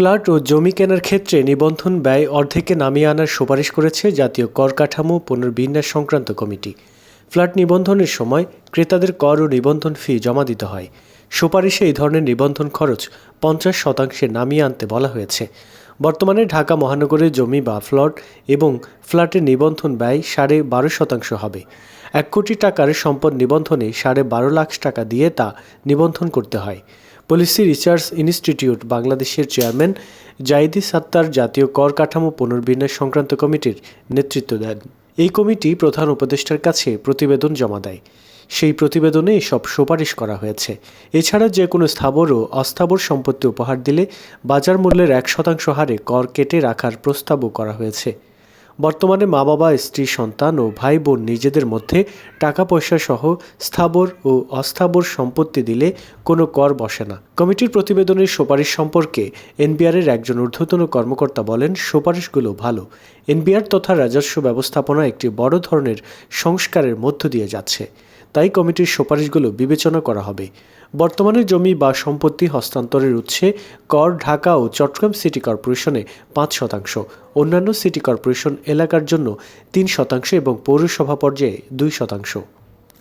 Flat ও জমি কেনার ক্ষেত্রে নিবন্ধন ব্যয় অর্ধেকে নামিয়ে আনার সুপারিশ করেছে জাতীয় কর কাঠামো পুনর্বিন্যাস সংক্রান্ত কমিটি। ফ্ল্যাট নিবন্ধনের সময় ক্রেতাদের কর ও নিবন্ধন ফি জমা দিতে হয়। সুপারিশে এই ধরনের নিবন্ধন খরচ 50% নামিয়ে আনতে বলা হয়েছে। বর্তমানে ঢাকা মহানগরে জমি বা প্লট এবং ফ্ল্যাটের নিবন্ধন ব্যয় 12.5% হবে। 1 কোটি টাকার সম্পদ নিবন্ধনে 12.5 লাখ টাকা দিয়ে তা নিবন্ধন করতে হয়। পলিসি রিসার্চ ইনস্টিটিউট বাংলাদেশের চেয়ারম্যান জাইদি সাত্তার জাতীয় কর কাঠামো পুনর্বিন্যাস সংক্রান্ত কমিটির নেতৃত্ব দেন। এই কমিটি প্রধান উপদেষ্টার কাছে প্রতিবেদন জমা দেয়। সেই প্রতিবেদনে এসব সুপারিশ করা হয়েছে। এছাড়া যে কোনো স্থাবর ও অস্থাবর সম্পত্তি উপহার দিলে বাজার মূল্যের 1% হারে কর কেটে রাখার প্রস্তাবও করা হয়েছে। বর্তমানে মা বাবা, স্ত্রী, সন্তান ও ভাই বোন নিজেদের মধ্যে টাকা পয়সা সহ স্থাবর ও অস্থাবর সম্পত্তি দিলে কোনো কর বসে না। কমিটির প্রতিবেদনের সুপারিশ সম্পর্কে এনবিআরের একজন ঊর্ধ্বতন কর্মকর্তা বলেন, সুপারিশগুলো ভালো। এনবিআর তথা রাজস্ব ব্যবস্থাপনা একটি বড় ধরনের সংস্কারের মধ্য দিয়ে যাচ্ছে, তাই কমিটির সুপারিশগুলো বিবেচনা করা হবে। বর্তমানে জমি বা সম্পত্তি হস্তান্তরের উৎসে কর ঢাকা ও চট্টগ্রাম সিটি কর্পোরেশনে 5%, অন্যান্য সিটি কর্পোরেশন এলাকার জন্য 3% এবং পৌরসভা পর্যায়ে 2%।